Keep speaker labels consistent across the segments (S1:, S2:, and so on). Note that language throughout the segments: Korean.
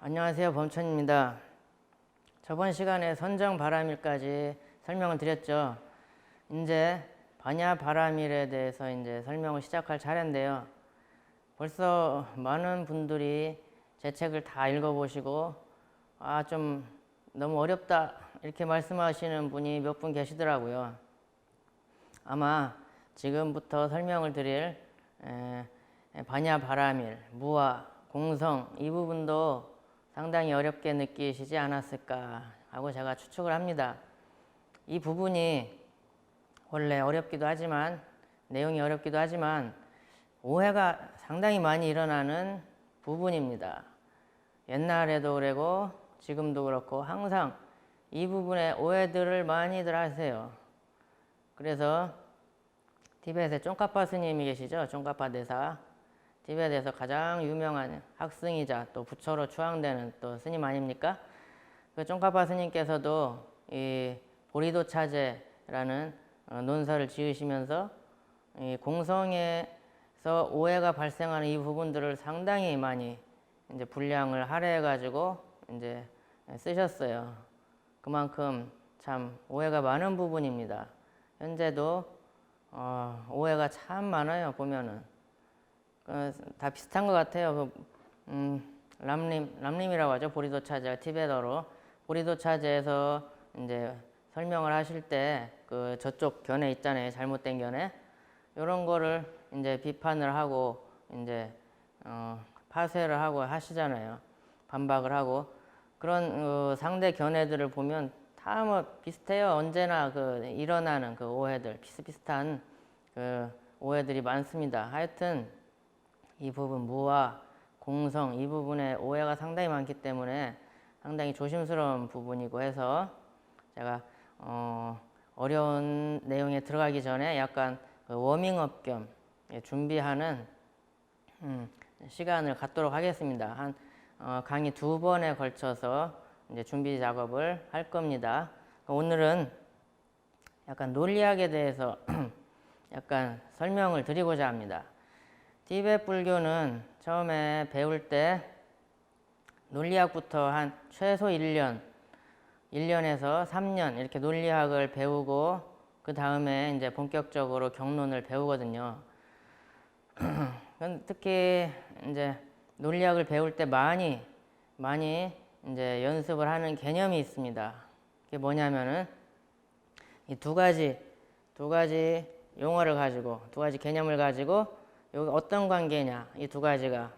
S1: 안녕하세요. 범천입니다. 저번 시간에 선정바람일까지 설명을 드렸죠. 이제 반야바람일에 대해서 이제 설명을 시작할 차례인데요. 벌써 많은 분들이 제 책을 다 읽어보시고 좀 너무 어렵다 이렇게 말씀하시는 분이 몇 분 계시더라고요. 아마 지금부터 설명을 드릴 반야바람일, 무화, 공성 이 부분도 상당히 어렵게 느끼시지 않았을까 하고 제가 추측을 합니다. 이 부분이 원래 어렵기도 하지만 내용이 어렵기도 하지만 오해가 상당히 많이 일어나는 부분입니다. 옛날에도 그러고 지금도 그렇고 항상 이 부분에 오해들을 많이들 하세요. 그래서 티베트에 쫑카파 스님이 계시죠. 쫑카파 대사. 티베트에서 가장 유명한 학승이자 또 부처로 추앙되는 또 스님 아닙니까? 그 쫑카파 스님께서도 이 보리도차제라는 논설을 지으시면서 이 공성에서 오해가 발생하는 이 부분들을 상당히 많이 이제 분량을 할애해 가지고 이제 쓰셨어요. 그만큼 참 오해가 많은 부분입니다. 현재도 오해가 참 많아요. 보면은 다 비슷한 것 같아요. 람림이라고 하죠. 보리도차제가 티베트어로 보리도차제에서 이제 설명을 하실 때 그 저쪽 견해 있잖아요. 잘못된 견해 이런 거를 이제 비판을 하고 이제 파쇄를 하고 하시잖아요. 반박을 하고 그런 상대 견해들을 보면 다 뭐 비슷해요. 언제나 그 일어나는 그 오해들 비슷비슷한 그 오해들이 많습니다. 하여튼 이 부분 무와 공성 이 부분에 오해가 상당히 많기 때문에 상당히 조심스러운 부분이고 해서 제가 어려운 내용에 들어가기 전에 약간 워밍업 겸 준비하는 시간을 갖도록 하겠습니다. 한 강의 2번에 걸쳐서 이제 준비 작업을 할 겁니다. 오늘은 약간 논리학에 대해서 약간 설명을 드리고자 합니다. 티베트 불교는 처음에 배울 때 논리학부터 한 최소 1년에서 3년 이렇게 논리학을 배우고 그 다음에 이제 본격적으로 경론을 배우거든요. 특히 이제 논리학을 배울 때 많이 이제 연습을 하는 개념이 있습니다. 그게 뭐냐면은 이 두 가지 용어를 가지고 두 가지 개념을 가지고 여기 어떤 관계냐 이 두 가지가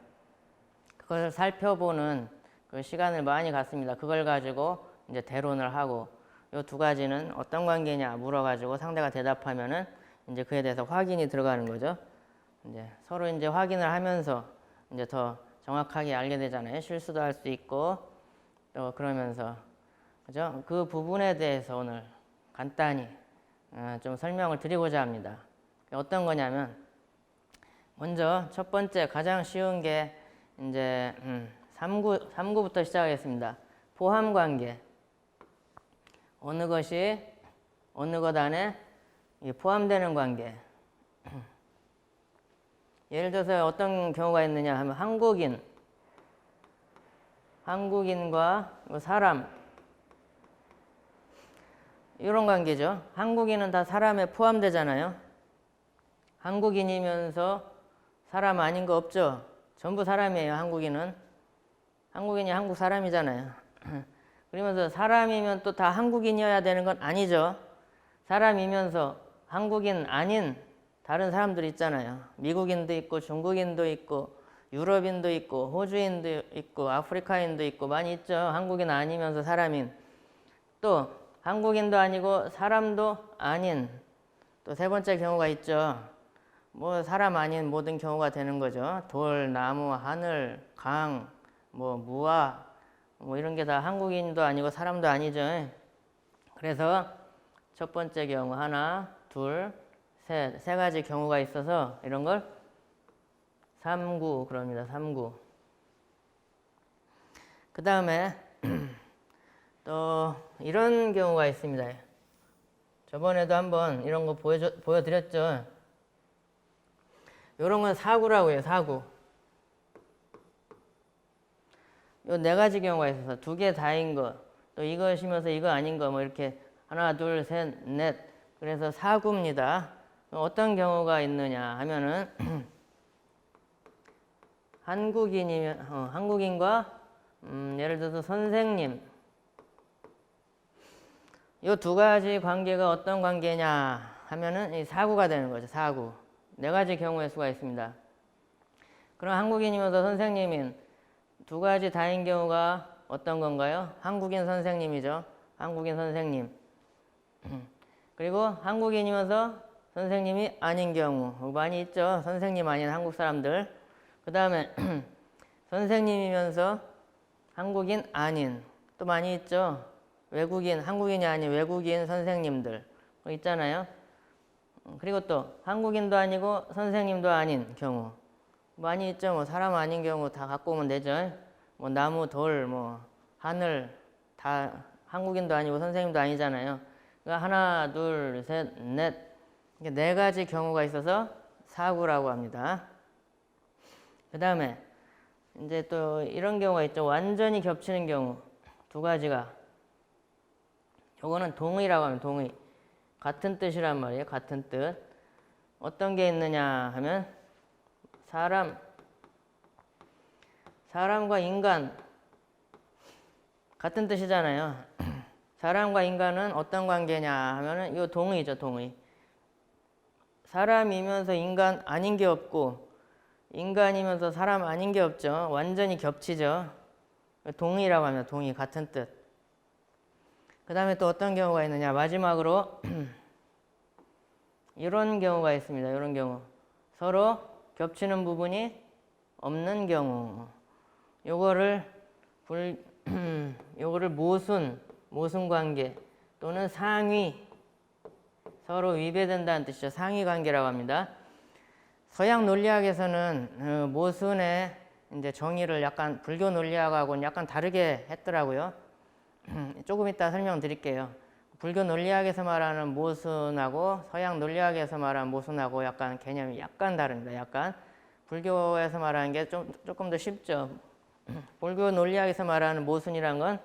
S1: 그것을 살펴보는 그 시간을 많이 갖습니다. 그걸 가지고 이제 대론을 하고 이 두 가지는 어떤 관계냐 물어가지고 상대가 대답하면은 이제 그에 대해서 확인이 들어가는 거죠. 이제 서로 이제 확인을 하면서 이제 더 정확하게 알게 되잖아요. 실수도 할 수 있고 또 그러면서 그죠? 그 부분에 대해서 오늘 간단히 좀 설명을 드리고자 합니다. 어떤 거냐면 먼저 첫 번째 가장 쉬운 게 이제 3구부터 시작하겠습니다. 포함관계. 어느 것이 어느 것 안에 포함되는 관계. 예를 들어서 어떤 경우가 있느냐 하면 한국인과 사람 이런 관계죠. 한국인은 다 사람에 포함되잖아요. 한국인이면서 사람 아닌 거 없죠. 전부 사람이에요. 한국인이 한국 사람이잖아요. 그러면서 사람이면 또 다 한국인이어야 되는 건 아니죠. 사람이면서 한국인 아닌 다른 사람들 있잖아요. 미국인도 있고 중국인도 있고 유럽인도 있고 호주인도 있고 아프리카인도 있고 많이 있죠. 한국인 아니면서 사람인. 또 한국인도 아니고 사람도 아닌 또 세 번째 경우가 있죠. 뭐 사람 아닌 모든 경우가 되는 거죠. 돌, 나무, 하늘, 강, 뭐 무화 뭐 이런 게 다 한국인도 아니고 사람도 아니죠. 그래서 첫 번째 경우 하나, 둘, 세 가지 경우가 있어서 이런 걸 3구 그럽니다. 3구. 그 다음에 또 이런 경우가 있습니다. 저번에도 한번 이런 거 보여드렸죠. 이런 건 사구라고 해요. 사구. 요 네 가지 경우가 있어서 두 개 다인 거, 또 이것이면서 이거 아닌 거, 뭐 이렇게 하나, 둘, 셋, 넷. 그래서 사구입니다. 어떤 경우가 있느냐 하면은 한국인과 예를 들어서 선생님. 요 두 가지 관계가 어떤 관계냐 하면은 이 사구가 되는 거죠. 사구. 네 가지 경우의 수가 있습니다. 그럼 한국인이면서 선생님인 두 가지 다인 경우가 어떤 건가요? 한국인 선생님이죠. 한국인 선생님. 그리고 한국인이면서 선생님이 아닌 경우 많이 있죠. 선생님 아닌 한국 사람들. 그 다음에 선생님이면서 한국인 아닌 또 많이 있죠. 외국인, 한국인이 아닌 외국인 선생님들 있잖아요. 그리고 또 한국인도 아니고 선생님도 아닌 경우 많이 있죠. 뭐 사람 아닌 경우 다 갖고 오면 되죠. 뭐 나무, 돌, 뭐 하늘 다 한국인도 아니고 선생님도 아니잖아요. 그러니까 하나, 둘, 셋, 넷. 네 가지 경우가 있어서 사구라고 합니다. 그 다음에 이제 또 이런 경우가 있죠. 완전히 겹치는 경우 두 가지가. 요거는 동의라고 하면 동의. 같은 뜻이란 말이에요. 같은 뜻. 어떤 게 있느냐 하면 사람과 인간 같은 뜻이잖아요. 사람과 인간은 어떤 관계냐 하면은 요 동의죠. 동의. 사람이면서 인간 아닌 게 없고 인간이면서 사람 아닌 게 없죠. 완전히 겹치죠. 동의라고 합니다. 동의. 같은 뜻. 그 다음에 또 어떤 경우가 있느냐. 마지막으로 이런 경우가 있습니다. 이런 경우. 서로 겹치는 부분이 없는 경우. 요거를 모순 관계 또는 상위, 서로 위배된다는 뜻이죠. 상위 관계라고 합니다. 서양 논리학에서는 모순의 이제 정의를 약간 불교 논리학하고는 약간 다르게 했더라고요. 조금 이따 설명드릴게요. 불교 논리학에서 말하는 모순하고 서양 논리학에서 말하는 모순하고 약간 개념이 약간 다릅니다. 약간 불교에서 말하는 게 조금 더 쉽죠. 불교 논리학에서 말하는 모순이란 건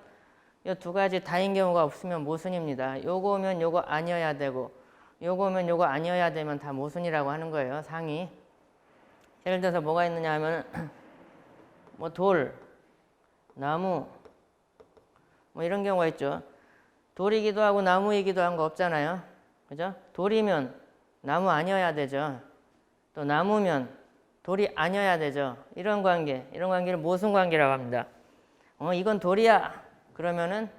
S1: 이 두 가지 다인 경우가 없으면 모순입니다. 요거면 요거 아니어야 되고 요거면 요거 아니어야 되면 다 모순이라고 하는 거예요. 상이. 예를 들어서 뭐가 있느냐 하면 뭐 돌, 나무 뭐 이런 경우가 있죠. 돌이기도 하고 나무이기도 한 거 없잖아요. 그죠? 돌이면 나무 아니어야 되죠. 또 나무면 돌이 아니어야 되죠. 이런 관계를 모순 관계라고 합니다. 이건 돌이야. 그러면은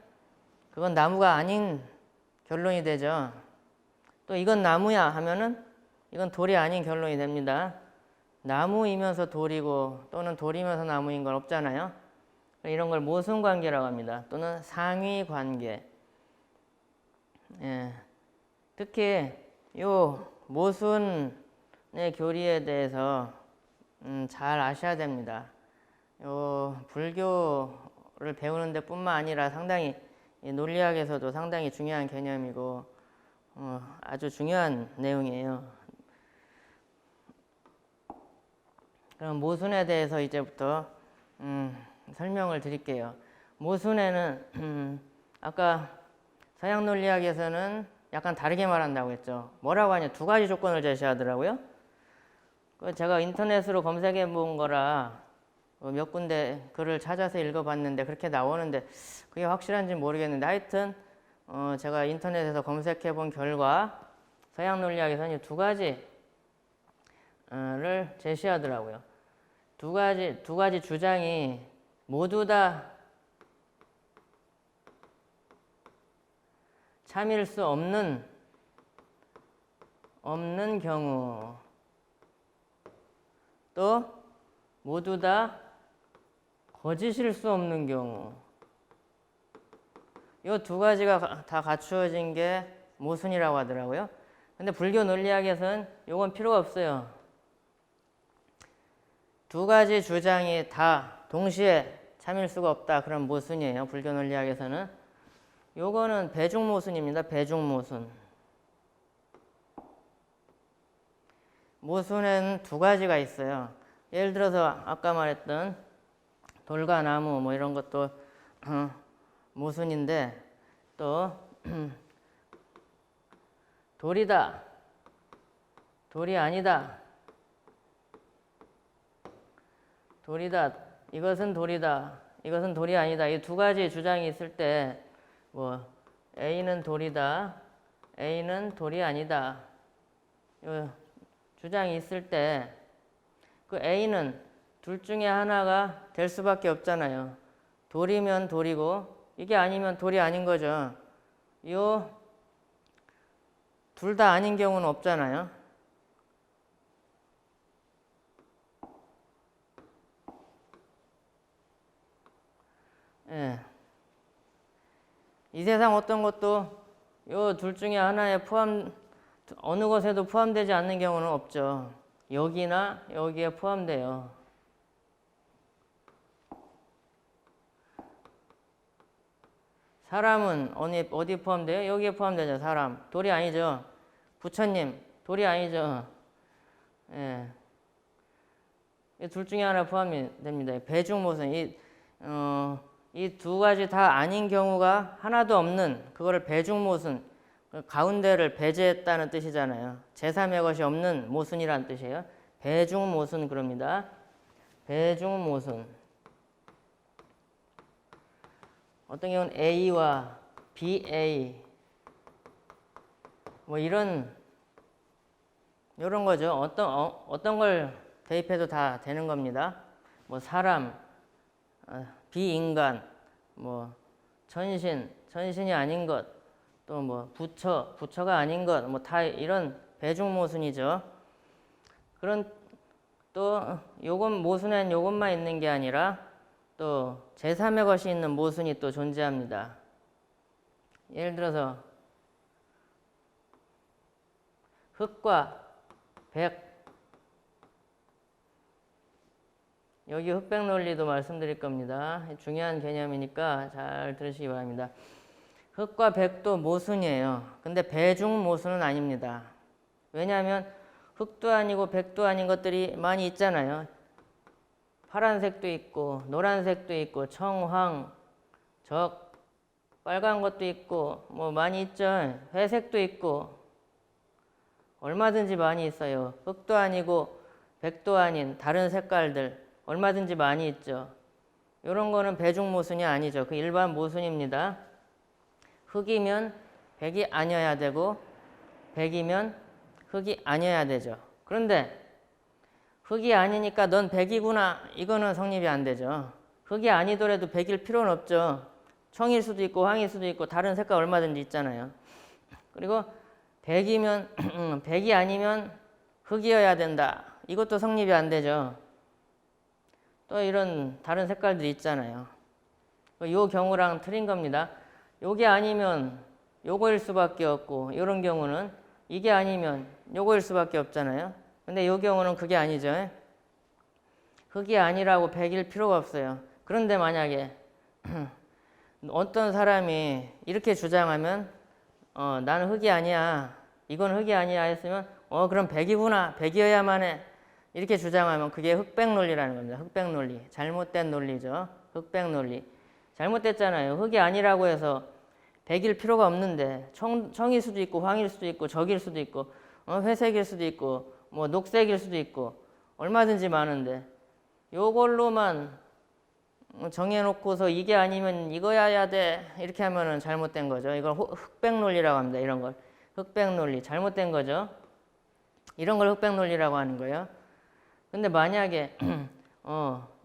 S1: 그건 나무가 아닌 결론이 되죠. 또 이건 나무야 하면은 이건 돌이 아닌 결론이 됩니다. 나무이면서 돌이고 또는 돌이면서 나무인 건 없잖아요. 이런 걸 모순 관계라고 합니다. 또는 상위 관계. 예. 특히 요 모순의 교리에 대해서 잘 아셔야 됩니다. 요 불교를 배우는 데 뿐만 아니라 상당히 논리학에서도 상당히 중요한 개념이고 아주 중요한 내용이에요. 그럼 모순에 대해서 이제부터 설명을 드릴게요. 모순에는 아까 서양 논리학에서는 약간 다르게 말한다고 했죠. 뭐라고 하냐, 두 가지 조건을 제시하더라고요. 제가 인터넷으로 검색해 본 거라 몇 군데 글을 찾아서 읽어봤는데 그렇게 나오는데 그게 확실한지 모르겠는데 하여튼 제가 인터넷에서 검색해 본 결과 서양 논리학에서는 두 가지를 제시하더라고요. 두 가지 주장이 모두 다 참일 수 없는 경우, 또 모두 다 거짓일 수 없는 경우, 이 두 가지가 다 갖추어진 게 모순이라고 하더라고요. 근데 불교 논리학에서는 이건 필요가 없어요. 두 가지 주장이 다 동시에 참일 수가 없다. 그런 모순이에요. 불교 논리학에서는. 요거는 배중모순입니다. 배중모순. 모순에는 두 가지가 있어요. 예를 들어서 아까 말했던 돌과 나무 뭐 이런 것도 모순인데 또 돌이다, 돌이 아니다, 돌이다, 이것은 돌이다, 이것은 돌이 아니다. 이 두 가지 주장이 있을 때 뭐 A는 돌이다, A는 돌이 아니다. 이 주장이 있을 때 그 A는 둘 중에 하나가 될 수밖에 없잖아요. 돌이면 돌이고 이게 아니면 돌이 아닌 거죠. 요 둘 다 아닌 경우는 없잖아요. 예. 이 세상 어떤 것도 요 둘 중에 하나에 어느 것에도 포함되지 않는 경우는 없죠. 여기나 여기에 포함돼요. 사람은 어디 포함돼요? 여기에 포함되죠. 사람. 돌이 아니죠. 부처님, 돌이 아니죠. 예. 이 둘 중에 하나 포함이 됩니다. 배중모순. 이 두 가지 다 아닌 경우가 하나도 없는 그거를 배중모순, 가운데를 배제했다는 뜻이잖아요. 제3의 것이 없는 모순이라는 뜻이에요. 배중모순 그럽니다. 배중모순. 어떤 경우는 A와 BA 뭐 이런 거죠. 어떤 걸 대입해도 다 되는 겁니다. 뭐 사람, 비인간, 뭐 천신이 아닌 것, 또 뭐 부처가 아닌 것, 뭐 다 이런 배중모순이죠. 그런 또 모순엔 요것만 있는 게 아니라 또 제3의 것이 있는 모순이 또 존재합니다. 예를 들어서 흑과 백, 여기 흑백 논리도 말씀드릴 겁니다. 중요한 개념이니까 잘 들으시기 바랍니다. 흑과 백도 모순이에요. 근데 배중 모순은 아닙니다. 왜냐하면 흑도 아니고 백도 아닌 것들이 많이 있잖아요. 파란색도 있고 노란색도 있고 청황, 적, 빨간 것도 있고 뭐 많이 있죠. 회색도 있고 얼마든지 많이 있어요. 흑도 아니고 백도 아닌 다른 색깔들 얼마든지 많이 있죠. 이런 거는 배중 모순이 아니죠. 그 일반 모순입니다. 흑이면 백이 아니어야 되고 백이면 흑이 아니어야 되죠. 그런데 흑이 아니니까 넌 백이구나 이거는 성립이 안 되죠. 흑이 아니더라도 백일 필요는 없죠. 청일 수도 있고 황일 수도 있고 다른 색깔 얼마든지 있잖아요. 그리고 백이면 백이 아니면 흑이어야 된다. 이것도 성립이 안 되죠. 또 이런 다른 색깔들이 있잖아요. 요 경우랑 틀린 겁니다. 요게 아니면 요거일 수밖에 없고 이런 경우는 이게 아니면 요거일 수밖에 없잖아요. 근데 요 경우는 그게 아니죠. 흑이 아니라고 백일 필요가 없어요. 그런데 만약에 어떤 사람이 이렇게 주장하면 나는 흑이 아니야. 이건 흑이 아니야 했으면 그럼 백이구나. 백이어야만 해. 이렇게 주장하면 그게 흑백 논리라는 겁니다. 흑백 논리. 잘못된 논리죠. 흑백 논리. 잘못됐잖아요. 흑이 아니라고 해서 백일 필요가 없는데 청일 수도 있고 황일 수도 있고 적일 수도 있고 회색일 수도 있고 뭐 녹색일 수도 있고 얼마든지 많은데 요걸로만 정해놓고서 이게 아니면 이거여야 돼 이렇게 하면은 잘못된 거죠. 이걸 흑백 논리라고 합니다. 이런 걸 흑백 논리 잘못된 거죠. 이런 걸 흑백 논리라고 하는 거예요. 근데 만약에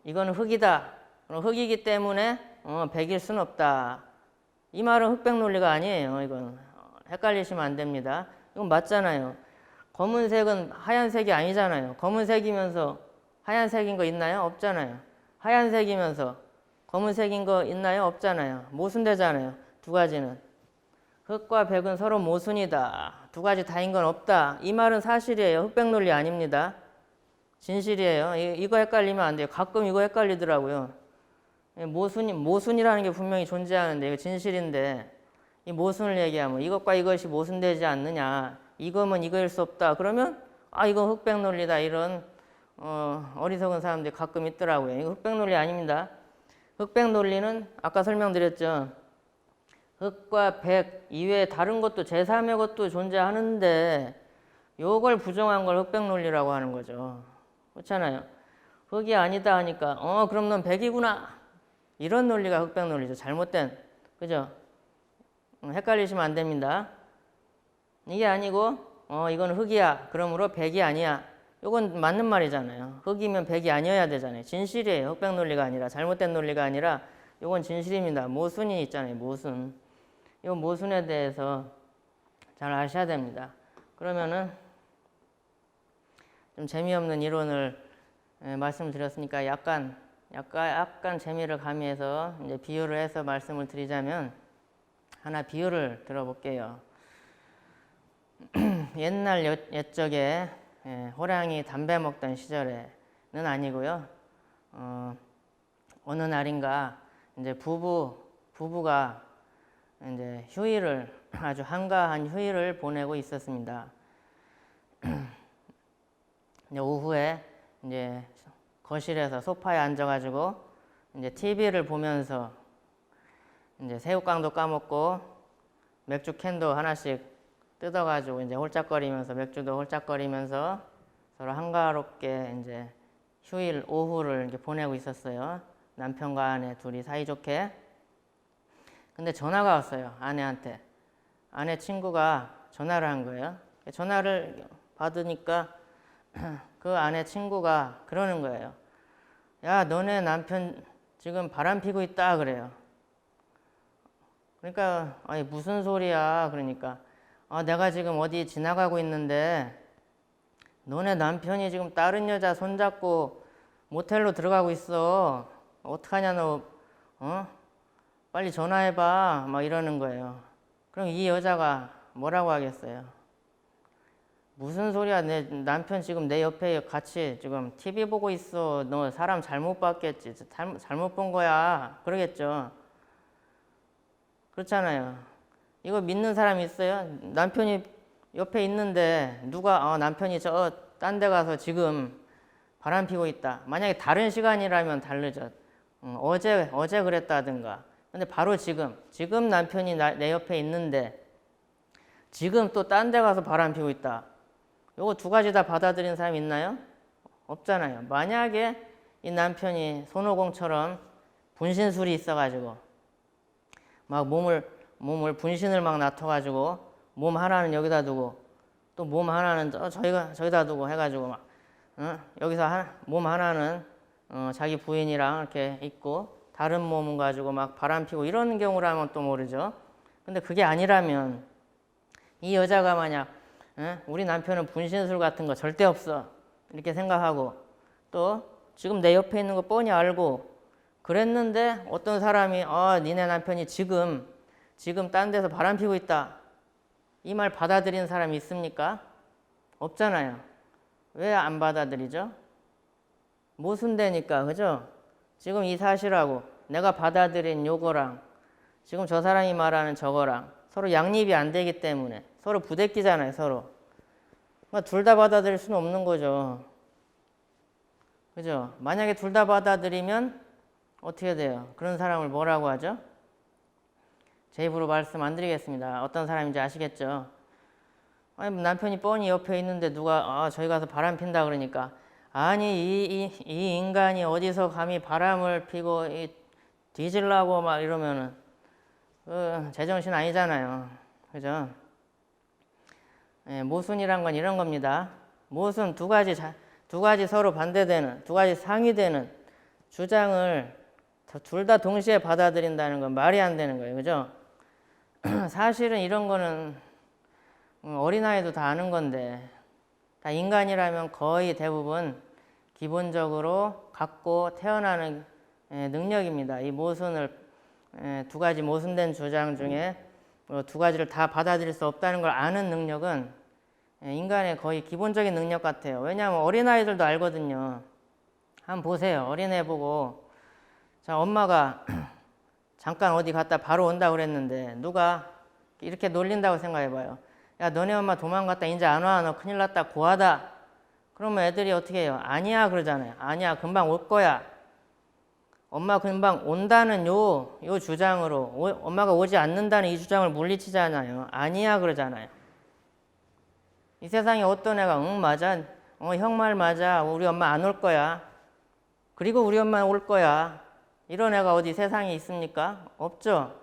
S1: 이거는 흑이다. 그럼 흑이기 때문에 백일 수는 없다. 이 말은 흑백 논리가 아니에요. 이건 헷갈리시면 안 됩니다. 이건 맞잖아요. 검은색은 하얀색이 아니잖아요. 검은색이면서 하얀색인 거 있나요? 없잖아요. 하얀색이면서 검은색인 거 있나요? 없잖아요. 모순되잖아요. 두 가지는. 흑과 백은 서로 모순이다. 두 가지 다인 건 없다. 이 말은 사실이에요. 흑백 논리 아닙니다. 진실이에요. 이거 헷갈리면 안 돼요. 가끔 이거 헷갈리더라고요. 모순이라는 게 분명히 존재하는데 이거 진실인데 이 모순을 얘기하면 이것과 이것이 모순되지 않느냐. 이거면 이거일 수 없다. 그러면 이거 흑백 논리다. 이런 어리석은 사람들이 가끔 있더라고요. 이거 흑백 논리 아닙니다. 흑백 논리는 아까 설명드렸죠. 흑과 백 이외에 다른 것도 제3의 것도 존재하는데 요걸 부정한 걸 흑백 논리라고 하는 거죠. 그렇잖아요. 흑이 아니다 하니까 그럼 넌 백이구나. 이런 논리가 흑백 논리죠. 잘못된. 그죠? 헷갈리시면 안 됩니다. 이게 아니고 이건 흑이야. 그러므로 백이 아니야. 이건 맞는 말이잖아요. 흑이면 백이 아니어야 되잖아요. 진실이에요. 흑백 논리가 아니라 잘못된 논리가 아니라 이건 진실입니다. 모순이 있잖아요. 모순. 이 모순에 대해서 잘 아셔야 됩니다. 그러면은 좀 재미없는 이론을 말씀을 드렸으니까 약간 재미를 가미해서 이제 비유를 해서 말씀을 드리자면 하나 비유를 들어볼게요. 옛날 옛적에 호랑이 담배 먹던 시절에는 아니고요. 어느 날인가 이제 부부가 이제 휴일을 아주 한가한 휴일을 보내고 있었습니다. 이제 오후에 이제 거실에서 소파에 앉아가지고 이제 TV를 보면서 이제 새우깡도 까먹고 맥주 캔도 하나씩 뜯어가지고 이제 홀짝거리면서 맥주도 홀짝거리면서 서로 한가롭게 이제 휴일 오후를 이렇게 보내고 있었어요. 남편과 아내 둘이 사이좋게. 근데 전화가 왔어요. 아내한테. 아내 친구가 전화를 한 거예요. 전화를 받으니까 그 아내 친구가 그러는 거예요. 야, 너네 남편 지금 바람 피고 있다 그래요. 그러니까 아니 무슨 소리야. 그러니까 내가 지금 어디 지나가고 있는데 너네 남편이 지금 다른 여자 손잡고 모텔로 들어가고 있어. 어떡하냐 너. 빨리 전화해봐. 막 이러는 거예요. 그럼 이 여자가 뭐라고 하겠어요? 무슨 소리야. 내 남편 지금 내 옆에 같이 지금 TV 보고 있어. 너 사람 잘못 봤겠지. 잘못 본 거야. 그러겠죠. 그렇잖아요. 이거 믿는 사람 있어요? 남편이 옆에 있는데 누가 남편이 저 딴 데 가서 지금 바람 피고 있다. 만약에 다른 시간이라면 다르죠. 어제 그랬다든가. 근데 바로 지금 남편이 내 옆에 있는데 지금 또 딴 데 가서 바람 피고 있다. 요거 두 가지 다 받아들이는 사람 있나요? 없잖아요. 만약에 이 남편이 손오공처럼 분신술이 있어가지고 막 몸을 분신을 막 놔둬가지고 몸 하나는 여기다 두고 또 몸 하나는 저기다 두고 해가지고 막 여기서 몸 하나는 자기 부인이랑 이렇게 있고 다른 몸은 가지고 막 바람 피고 이런 경우라면 또 모르죠. 근데 그게 아니라면 이 여자가 만약 우리 남편은 분신술 같은 거 절대 없어 이렇게 생각하고 또 지금 내 옆에 있는 거 뻔히 알고 그랬는데 어떤 사람이 니네 남편이 지금 딴 데서 바람 피고 있다 이 말 받아들이는 사람이 있습니까? 없잖아요. 왜 안 받아들이죠? 모순되니까. 그죠? 지금 이 사실하고 내가 받아들인 요거랑 지금 저 사람이 말하는 저거랑 서로 양립이 안 되기 때문에 서로 부대끼잖아요. 서로. 그러니까 둘 다 받아들일 수는 없는 거죠. 그죠? 만약에 둘 다 받아들이면 어떻게 돼요? 그런 사람을 뭐라고 하죠? 제 입으로 말씀 안 드리겠습니다. 어떤 사람인지 아시겠죠? 아니, 남편이 뻔히 옆에 있는데 누가 저기 가서 바람 핀다 그러니까 아니 이 인간이 어디서 감히 바람을 피고 뒤질라고 막 이러면은 제정신 아니잖아요. 그죠? 모순이란 건 이런 겁니다. 모순 두 가지 서로 반대되는 두 가지 상위되는 주장을 둘 다 동시에 받아들인다는 건 말이 안 되는 거예요. 그죠? 사실은 이런 거는 어린아이도 다 아는 건데 다 인간이라면 거의 대부분 기본적으로 갖고 태어나는 능력입니다. 이 모순을 두 가지 모순된 주장 중에 두 가지를 다 받아들일 수 없다는 걸 아는 능력은 인간의 거의 기본적인 능력 같아요. 왜냐하면 어린아이들도 알거든요. 한번 보세요. 어린애 보고 자 엄마가 잠깐 어디 갔다 바로 온다고 그랬는데 누가 이렇게 놀린다고 생각해봐요. 야 너네 엄마 도망갔다 이제 안 와. 너 큰일 났다. 고하다. 그러면 애들이 어떻게 해요? 아니야 그러잖아요. 아니야 금방 올 거야. 엄마 금방 온다는 요 주장으로 엄마가 오지 않는다는 이 주장을 물리치잖아요. 아니야 그러잖아요. 이 세상에 어떤 애가 응 맞아, 형 말 맞아, 우리 엄마 안 올 거야, 그리고 우리 엄마 올 거야, 이런 애가 어디 세상에 있습니까? 없죠.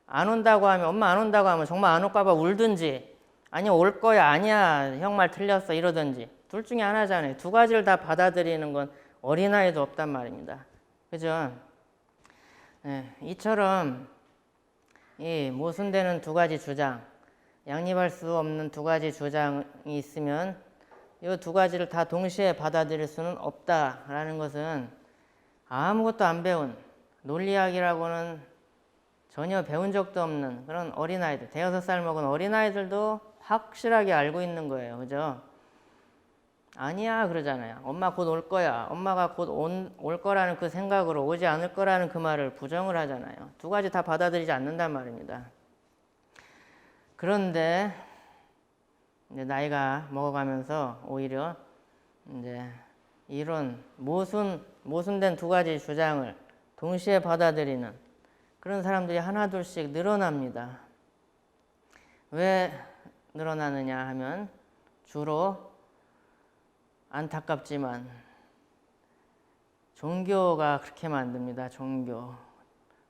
S1: 안 온다고 하면, 엄마 안 온다고 하면 정말 안 올까 봐 울든지, 아니 올 거야, 아니야 형 말 틀렸어 이러든지, 둘 중에 하나잖아요. 두 가지를 다 받아들이는 건 어린아이도 없단 말입니다. 그죠? 네, 이처럼 이 모순되는 두 가지 주장, 양립할 수 없는 두 가지 주장이 있으면 이 두 가지를 다 동시에 받아들일 수는 없다라는 것은 아무것도 안 배운, 논리학이라고는 전혀 배운 적도 없는 그런 어린아이들, 대여섯 살 먹은 어린아이들도 확실하게 알고 있는 거예요. 그죠? 아니야 그러잖아요. 엄마 곧 올 거야. 엄마가 곧 올 거라는 그 생각으로 오지 않을 거라는 그 말을 부정을 하잖아요. 두 가지 다 받아들이지 않는단 말입니다. 그런데 이제 나이가 먹어가면서 오히려 이제 이런 모순된 두 가지 주장을 동시에 받아들이는 그런 사람들이 하나둘씩 늘어납니다. 왜 늘어나느냐 하면 주로 안타깝지만 종교가 그렇게 만듭니다.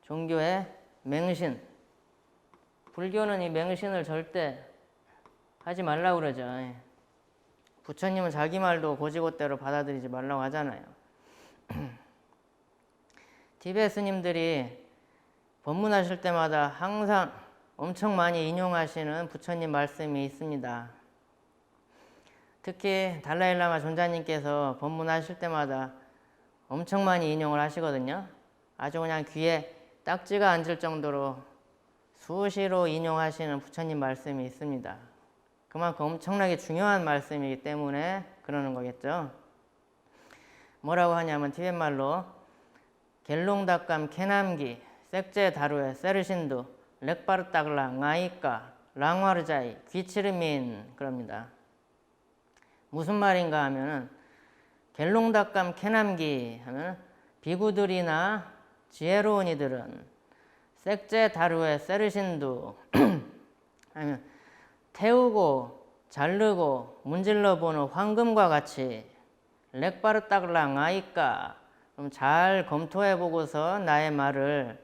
S1: 종교의 맹신. 불교는 이 맹신을 절대 하지 말라고 그러죠. 부처님은 자기 말도 고지고대로 받아들이지 말라고 하잖아요. 티베트 스님들이 법문하실 때마다 항상 엄청 많이 인용하시는 부처님 말씀이 있습니다. 특히 달라일라마 존자님께서 법문하실 때마다 엄청 많이 인용을 하시거든요. 아주 그냥 귀에 딱지가 앉을 정도로 수시로 인용하시는 부처님 말씀이 있습니다. 그만큼 엄청나게 중요한 말씀이기 때문에 그러는 거겠죠. 뭐라고 하냐면 티베트 말로 겔롱닷감 케남기 색제 다루에 세르신두 렉바르딱라 나이까 랑와르자이 귀치르민 그럽니다. 무슨 말인가 하면은 겔롱닷감 케남기 하면 비구들이나 지혜로운 이들은 색제 다루에 세르신두 하면 태우고 자르고 문질러 보는 황금과 같이 렉바르딱랑 아이까 그럼 잘 검토해 보고서 나의 말을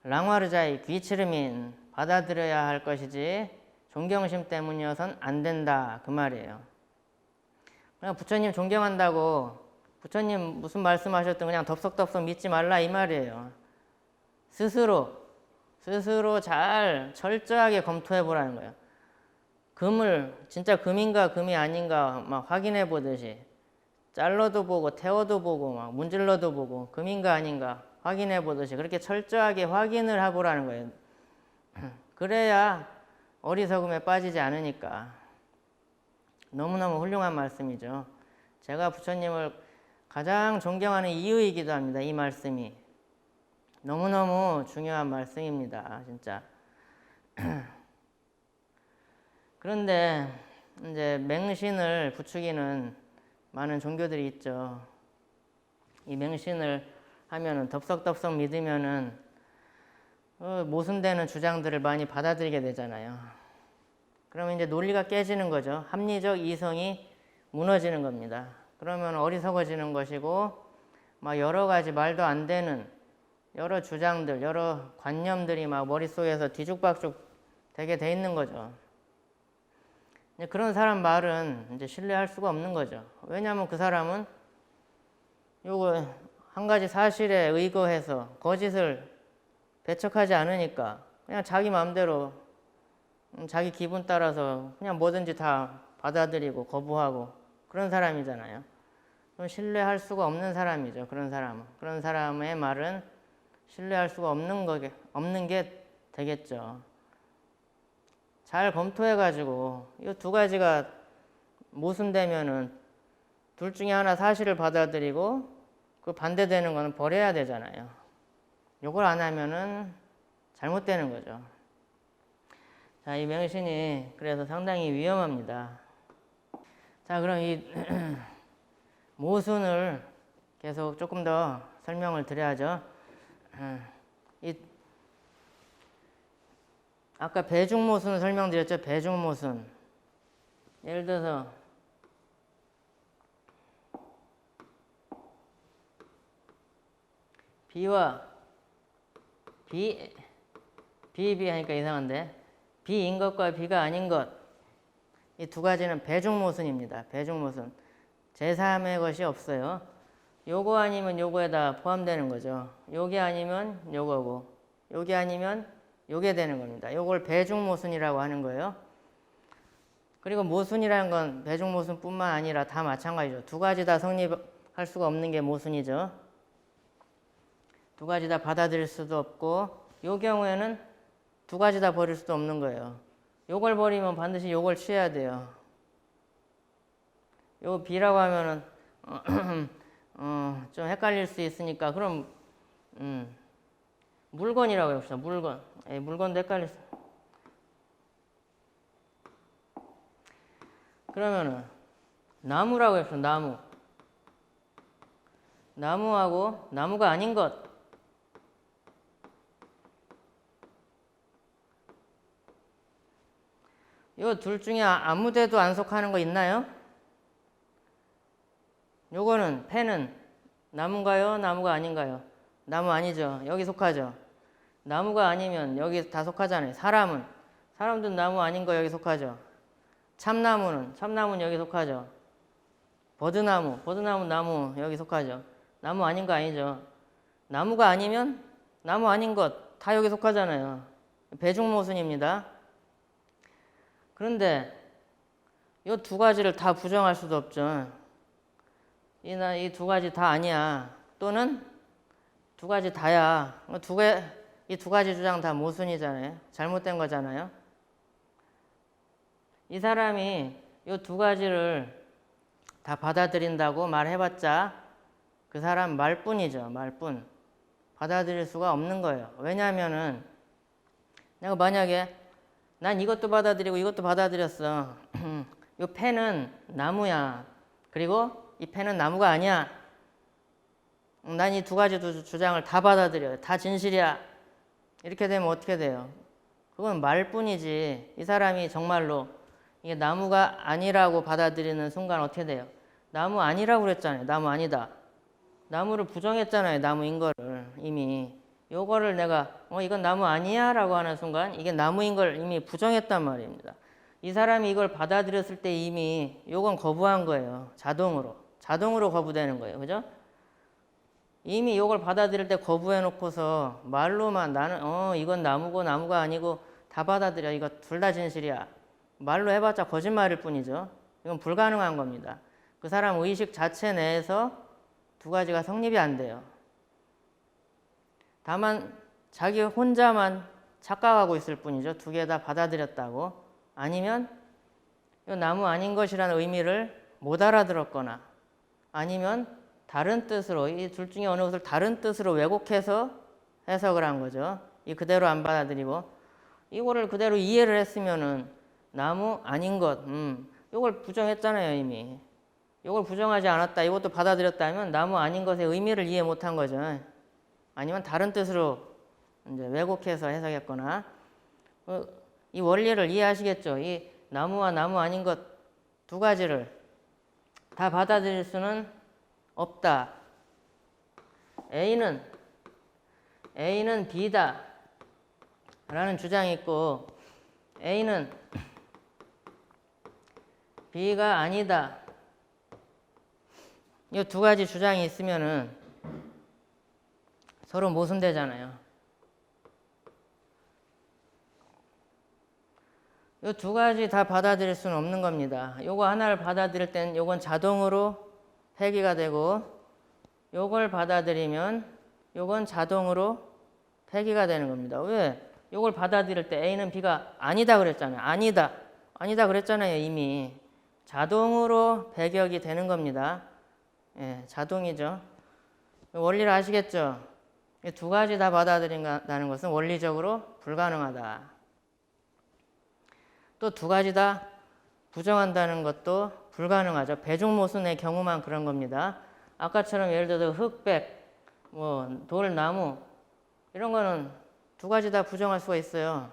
S1: 랑와르자이 귀치르민 받아들여야 할 것이지 존경심 때문이어선 안 된다 그 말이에요. 그냥 부처님 존경한다고 부처님 무슨 말씀하셨든 그냥 덥석덥석 믿지 말라 이 말이에요. 스스로 잘 철저하게 검토해 보라는 거예요. 금을 진짜 금인가 금이 아닌가 막 확인해 보듯이 잘라도 보고 태워도 보고 막 문질러도 보고 금인가 아닌가 확인해 보듯이 그렇게 철저하게 확인을 해보라는 거예요. 그래야 어리석음에 빠지지 않으니까. 너무너무 훌륭한 말씀이죠. 제가 부처님을 가장 존경하는 이유이기도 합니다. 이 말씀이 너무너무 중요한 말씀입니다. 진짜. 그런데 이제 맹신을 부추기는 많은 종교들이 있죠. 이 맹신을 하면은 덥석덥석 믿으면은 모순되는 주장들을 많이 받아들이게 되잖아요. 그러면 이제 논리가 깨지는 거죠. 합리적 이성이 무너지는 겁니다. 그러면 어리석어지는 것이고 막 여러 가지 말도 안 되는 여러 주장들, 여러 관념들이 막 머릿속에서 뒤죽박죽 되게 돼 있는 거죠. 그런 사람 말은 이제 신뢰할 수가 없는 거죠. 왜냐하면 그 사람은 요거 한 가지 사실에 의거해서 거짓을 배척하지 않으니까 그냥 자기 마음대로 자기 기분 따라서 그냥 뭐든지 다 받아들이고 거부하고 그런 사람이잖아요. 그럼 신뢰할 수가 없는 사람이죠. 그런 사람은. 그런 사람의 말은 신뢰할 수가 없는 게 되겠죠. 잘 검토해가지고 이 두 가지가 모순되면은 둘 중에 하나 사실을 받아들이고 그 반대되는 거는 버려야 되잖아요. 요걸 안 하면은 잘못되는 거죠. 자, 이 맹신이 그래서 상당히 위험합니다. 자, 그럼 이 모순을 계속 조금 더 설명을 드려야죠. 아까 배중모순 설명드렸죠. 배중모순. 예를 들어서 B와 B 하니까 이상한데 B인 것과 B가 아닌 것, 이 두 가지는 배중모순입니다. 배중모순. 제3의 것이 없어요. 요거 아니면 요거에다 포함되는 거죠. 요게 아니면 요거고 요게 아니면 요게 되는 겁니다. 요걸 배중모순이라고 하는 거예요. 그리고 모순이라는 건 배중모순뿐만 아니라 다 마찬가지죠. 두 가지 다 성립할 수가 없는 게 모순이죠. 두 가지 다 받아들일 수도 없고, 요 경우에는 두 가지 다 버릴 수도 없는 거예요. 요걸 버리면 반드시 요걸 취해야 돼요. 요 B라고 하면은 좀 헷갈릴 수 있으니까 그럼 물건이라고 해봅시다. 물건. 물건도 헷갈릴 수. 그러면은 나무라고 해봅시다. 나무. 나무하고 나무가 아닌 것. 요 둘 중에 아무 데도 안 속하는 거 있나요? 요거는 펜은 나무인가요? 나무가 아닌가요? 나무 아니죠. 여기 속하죠. 나무가 아니면 여기 다 속하잖아요. 사람도 나무 아닌 거 여기 속하죠. 참나무는 여기 속하죠. 버드나무 나무 여기 속하죠. 나무 아닌 거 아니죠. 나무가 아니면 나무 아닌 것 다 여기 속하잖아요. 배중모순입니다. 그런데 이 두 가지를 다 부정할 수도 없죠. 이 두 가지 다 아니야. 또는 두 가지 다야. 이 두 가지 주장 다 모순이잖아요. 잘못된 거잖아요. 이 사람이 이 두 가지를 다 받아들인다고 말해봤자 그 사람 말뿐이죠. 말뿐. 받아들일 수가 없는 거예요. 왜냐하면은 내가 만약에 난 이것도 받아들이고 이것도 받아들였어. 이 펜은 나무야. 그리고 이 펜은 나무가 아니야. 난 이 두 가지 주장을 다 받아들여요. 다 진실이야. 이렇게 되면 어떻게 돼요? 그건 말뿐이지. 이 사람이 정말로 이게 나무가 아니라고 받아들이는 순간 어떻게 돼요? 나무 아니라고 그랬잖아요. 나무 아니다. 나무를 부정했잖아요. 나무인 거를 이미. 요거를 내가 이건 나무 아니야 라고 하는 순간 이게 나무인 걸 이미 부정했단 말입니다. 이 사람이 이걸 받아들였을 때 이미 요건 거부한 거예요. 자동으로 거부되는 거예요. 그죠? 이미 요걸 받아들일 때 거부해 놓고서 말로만 나는 이건 나무고 나무가 아니고 다 받아들여. 이거 둘 다 진실이야. 말로 해봤자 거짓말일 뿐이죠. 이건 불가능한 겁니다. 그 사람 의식 자체 내에서 두 가지가 성립이 안 돼요. 다만 자기 혼자만 착각하고 있을 뿐이죠. 두 개 다 받아들였다고. 아니면 이 나무 아닌 것이라는 의미를 못 알아들었거나 아니면 다른 뜻으로 이 둘 중에 어느 것을 다른 뜻으로 왜곡해서 해석을 한 거죠. 이 그대로 안 받아들이고 이거를 그대로 이해를 했으면은 나무 아닌 것, 이걸 부정했잖아요 이미. 이걸 부정하지 않았다. 이것도 받아들였다면 나무 아닌 것의 의미를 이해 못한 거죠. 아니면 다른 뜻으로 이제 왜곡해서 해석했거나. 이 원리를 이해하시겠죠? 이 나무와 나무 아닌 것 두 가지를 다 받아들일 수는 없다. A는 B다 라는 주장이 있고 A는 B가 아니다. 이 두 가지 주장이 있으면은 서로 모순되잖아요. 이 두 가지 다 받아들일 수는 없는 겁니다. 요거 하나를 받아들일 땐 요건 자동으로 폐기가 되고 요걸 받아들이면 요건 자동으로 폐기가 되는 겁니다. 왜? 요걸 받아들일 때 A는 B가 아니다 그랬잖아요. 아니다 그랬잖아요. 이미. 자동으로 배격이 되는 겁니다. 예, 자동이죠. 원리를 아시겠죠? 두 가지 다 받아들인다는 것은 원리적으로 불가능하다. 또 두 가지 다 부정한다는 것도 불가능하죠. 배중모순의 경우만 그런 겁니다. 아까처럼 예를 들어서 흑백 뭐 돌, 나무 이런 거는 두 가지 다 부정할 수가 있어요.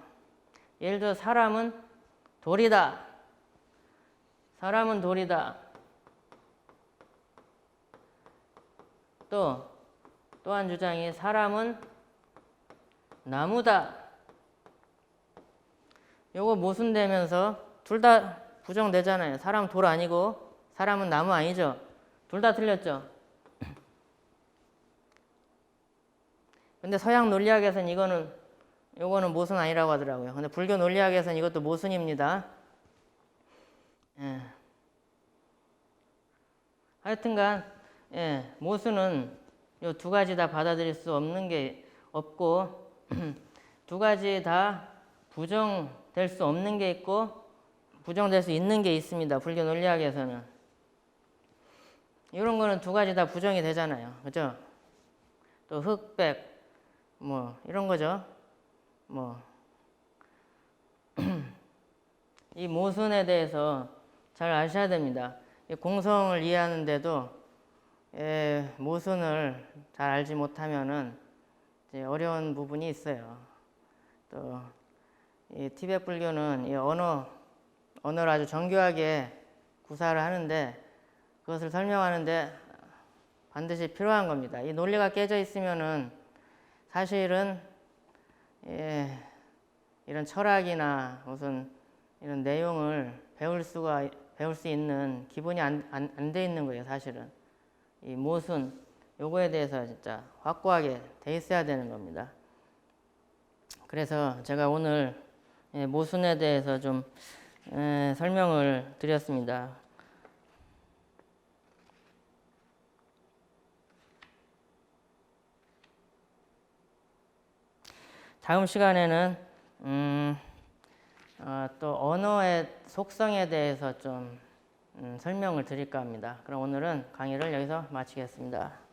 S1: 예를 들어 사람은 돌이다. 사람은 돌이다. 또 한 주장이 사람은 나무다. 요거 모순되면서 둘 다 부정되잖아요. 사람 돌 아니고 사람은 나무 아니죠. 둘 다 틀렸죠. 근데 서양 논리학에서는 요거는 모순 아니라고 하더라고요. 근데 불교 논리학에서는 이것도 모순입니다. 예. 하여튼간 모순은 요 두 가지 다 받아들일 수 없는 게 없고 두 가지 다 부정될 수 없는 게 있고 부정될 수 있는 게 있습니다. 불교 논리학에서는. 이런 거는 두 가지 다 부정이 되잖아요. 그죠? 또 흑백 뭐 이런 거죠. 뭐 이 모순에 대해서 잘 아셔야 됩니다. 공성을 이해하는데도 모순을 잘 알지 못하면은 이제 어려운 부분이 있어요. 또 이 티베트 불교는 이 언어를 아주 정교하게 구사를 하는데 그것을 설명하는데 반드시 필요한 겁니다. 이 논리가 깨져 있으면은 사실은 이런 철학이나 무슨 이런 내용을 배울 수 있는 기본이 안 돼 있는 거예요, 사실은. 이 모순 요거에 대해서 진짜 확고하게 돼 있어야 되는 겁니다. 그래서 제가 오늘 모순에 대해서 좀 설명을 드렸습니다. 다음 시간에는 또 언어의 속성에 대해서 좀 설명을 드릴까 합니다. 그럼 오늘은 강의를 여기서 마치겠습니다.